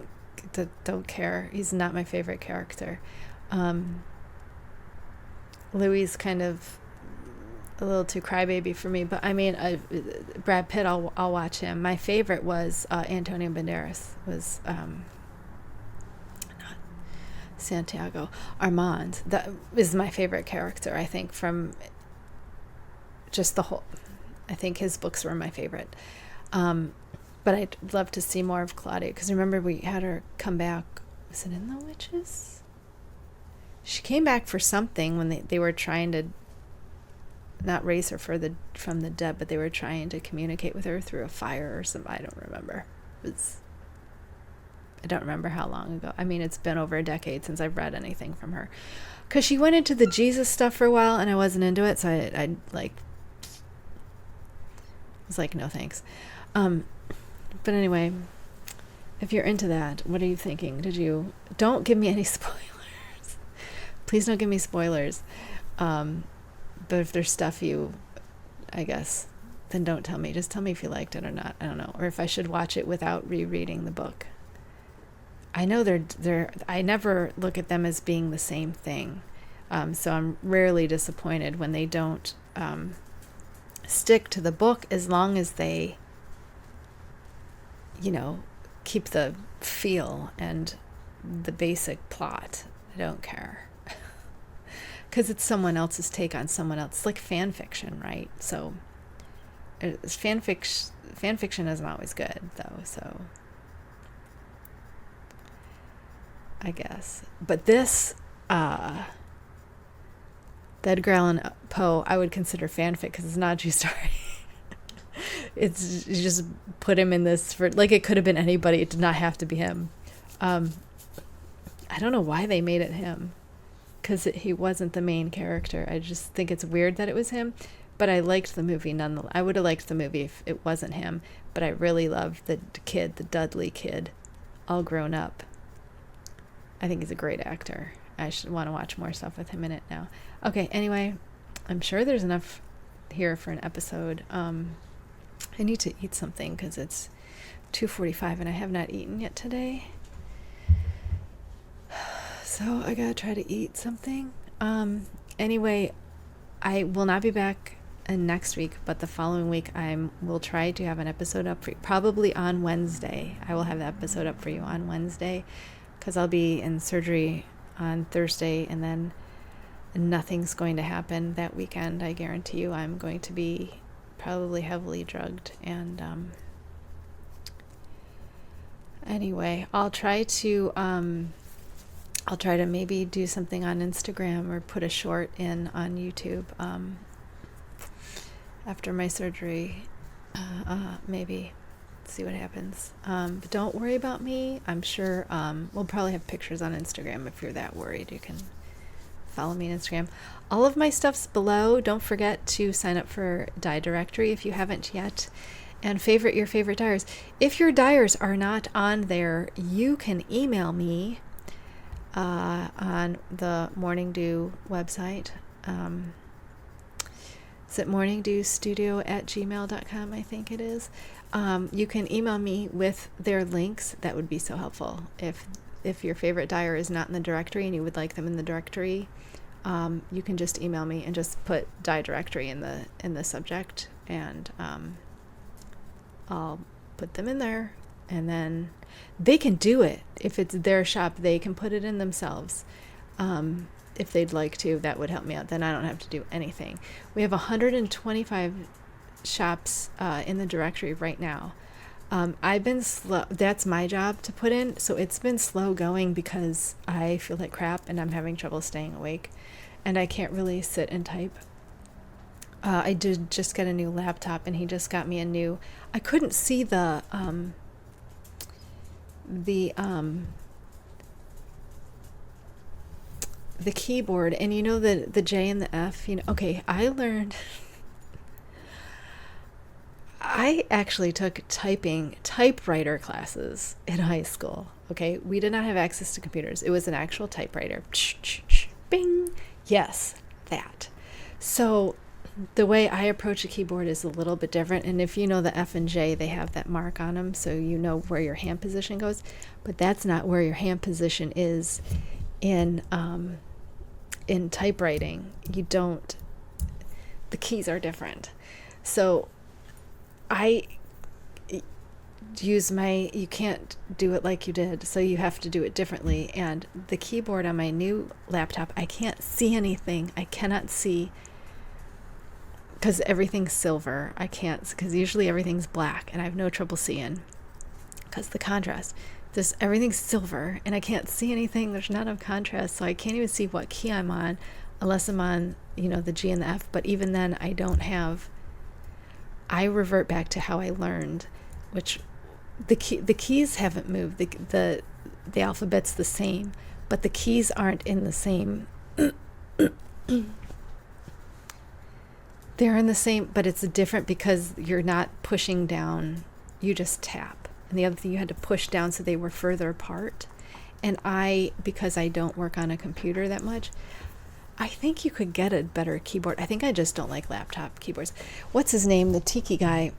don't care. He's not my favorite character. Louis kind of a little too crybaby for me, but I mean, Brad Pitt, I'll watch him. My favorite was Antonio Banderas, was not Santiago, Armand. That is my favorite character, I think, from just the whole. I think his books were my favorite. But I'd love to see more of Claudia, because remember we had her come back. Was it in The Witches? She came back for something when they were trying to not raise her from the dead, but they were trying to communicate with her through a fire or something. I don't remember. I don't remember how long ago. I mean, it's been over a decade since I've read anything from her, because she went into the Jesus stuff for a while and I wasn't into it, so I was like, no thanks. But anyway, if you're into that, what are you thinking? Don't give me any spoilers. Please don't give me spoilers. But if there's stuff I guess, then don't tell me. Just tell me if you liked it or not. I don't know. Or if I should watch it without rereading the book. I know I never look at them as being the same thing. So I'm rarely disappointed when they don't stick to the book, as long as they, keep the feel and the basic plot. I don't care. Because it's someone else's take on someone else. It's like fan fiction, right? So fan fiction isn't always good, though, so I guess. But this Edgar Allan Poe, I would consider fanfic, because it's not a true story. It's, you just put him in this for, like, it could have been anybody. It did not have to be him. I don't know why they made it him, because he wasn't the main character. I just think it's weird that it was him, but I liked the movie nonetheless. I would have liked the movie if it wasn't him, but I really love the kid, the Dudley kid, all grown up. I think he's a great actor. I should want to watch more stuff with him in it now. Okay, anyway, I'm sure there's enough here for an episode. I need to eat something, because it's 2:45 and I have not eaten yet today. So I gotta try to eat something. Anyway, I will not be back next week, but the following week will try to have an episode up for you, probably on Wednesday. I will have the episode up for you on Wednesday, because I'll be in surgery on Thursday, and then nothing's going to happen that weekend. I guarantee you I'm going to be probably heavily drugged, and anyway, I'll try to maybe do something on Instagram or put a short in on YouTube after my surgery. Maybe see what happens. But don't worry about me. I'm sure we'll probably have pictures on Instagram. If you're that worried, you can follow me on Instagram. All of my stuff's below. Don't forget to sign up for DyeDirectory if you haven't yet, and favorite your favorite dyers. If your dyers are not on there, you can email me on the Morning Dew website. Is it morningdewstudio@gmail.com? I think it is. You can email me with their links. That would be so helpful. If your favorite dyer is not in the directory and you would like them in the directory, you can just email me and just put DyeDirectory in the subject, and I'll put them in there, and then they can do it. If it's their shop, they can put it in themselves. If they'd like to, that would help me out. Then I don't have to do anything. We have 125 shops in the directory right now. I've been slow. That's my job to put in. So it's been slow going because I feel like crap and I'm having trouble staying awake, and I can't really sit and type. I did just get a new laptop, and he just got me a new. I couldn't see the keyboard, and the J and the F. Okay, I learned. I actually took typewriter classes in high school. Okay, we did not have access to computers. It was an actual typewriter. Bing. Yes, that. So the way I approach a keyboard is a little bit different. And if you know the F and J, they have that mark on them, so you know where your hand position goes. But that's not where your hand position is in typewriting. You don't. The keys are different. So I use you can't do it like you did, so you have to do it differently. And the keyboard on my new laptop, I can't see anything. I cannot see because everything's silver. I can't, because usually everything's black and I have no trouble seeing because the contrast. Everything's silver and I can't see anything. There's not enough contrast, so I can't even see what key I'm on unless I'm on, the G and the F. But even then, I revert back to how I learned, which the keys haven't moved. The alphabet's the same, but the keys aren't in the same. They're in the same, but it's different because you're not pushing down. You just tap. And the other thing, you had to push down so they were further apart. And because I don't work on a computer that much, I think you could get a better keyboard. I think I just don't like laptop keyboards. What's his name? The Tiki guy.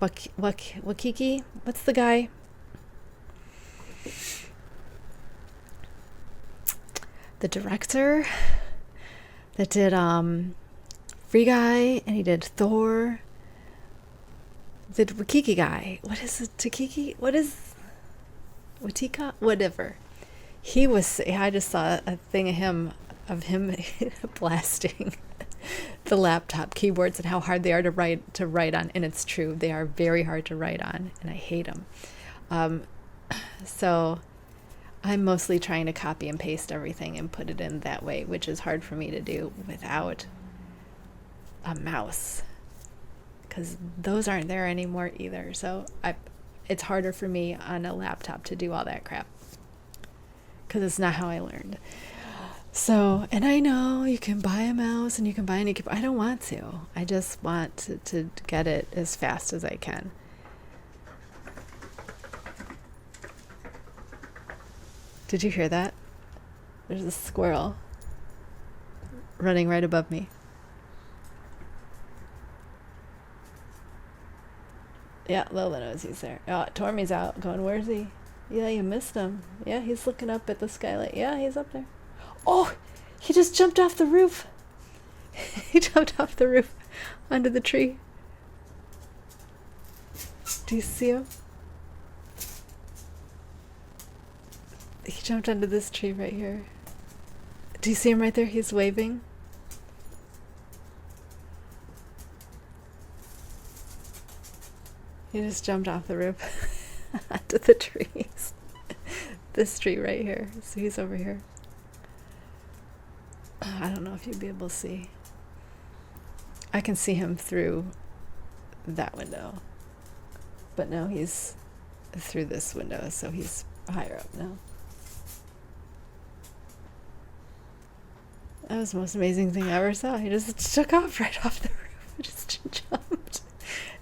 Wakiki? What's the guy? The director that did Free Guy, and he did Thor. The Wakiki guy. What is it? Takiki? What is Watika? Whatever. I just saw a thing of him blasting the laptop keyboards and how hard they are to write on. And it's true. They are very hard to write on, and I hate them. So I'm mostly trying to copy and paste everything and put it in that way, which is hard for me to do without a mouse, because those aren't there anymore either. So it's harder for me on a laptop to do all that crap because it's not how I learned. So, and I know you can buy a mouse and you can buy any keyboard. I don't want to. I just want to get it as fast as I can. Did you hear that? There's a squirrel running right above me. Yeah, Lola knows he's there. Oh, Tormy's out going, where's he? Yeah, you missed him. Yeah, he's looking up at the skylight. Yeah, he's up there. Oh, he just jumped off the roof. He jumped off the roof onto the tree. Do you see him? He jumped onto this tree right here. Do you see him right there? He's waving. He just jumped off the roof onto the trees. This tree right here. So he's over here. I don't know if you'd be able to see. I can see him through that window. But now he's through this window, so he's higher up now. That was the most amazing thing I ever saw. He just took off right off the roof. He just jumped.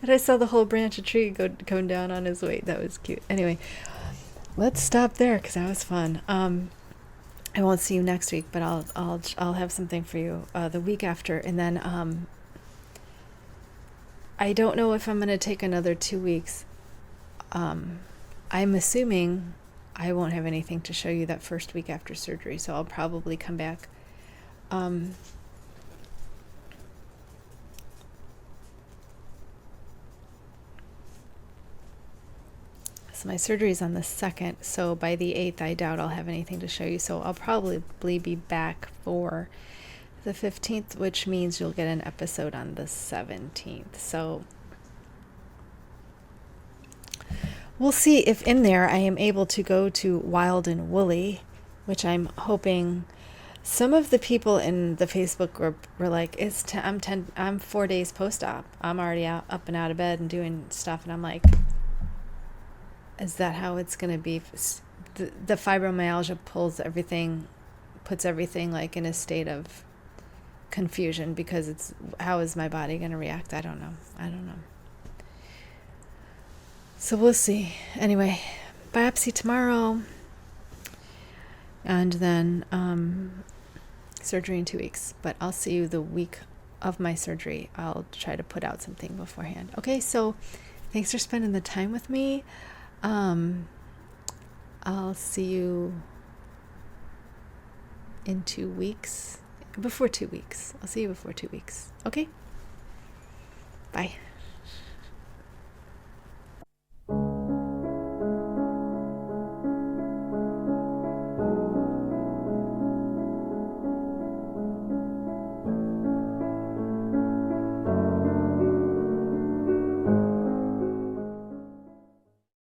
And I saw the whole branch of tree going down on his weight. That was cute. Anyway, let's stop there because that was fun. I won't see you next week, but I'll have something for you the week after, and then I don't know if I'm going to take another 2 weeks. I'm assuming I won't have anything to show you that first week after surgery, so I'll probably come back. So my surgery is on the 2nd, so by the 8th I doubt I'll have anything to show you, so I'll probably be back for the 15th, which means you'll get an episode on the 17th. So we'll see if in there I am able to go to Wild and Woolly, which I'm hoping. Some of the people in the Facebook group were like, I'm 4 days post-op. I'm already up and out of bed and doing stuff, and I'm like, is that how it's going to be? The fibromyalgia puts everything like in a state of confusion, because how is my body going to react? I don't know. So we'll see. Anyway, biopsy tomorrow. And then surgery in 2 weeks. But I'll see you the week of my surgery. I'll try to put out something beforehand. Okay, so thanks for spending the time with me. I'll see you in 2 weeks. Before 2 weeks. I'll see you before 2 weeks. Okay? Bye.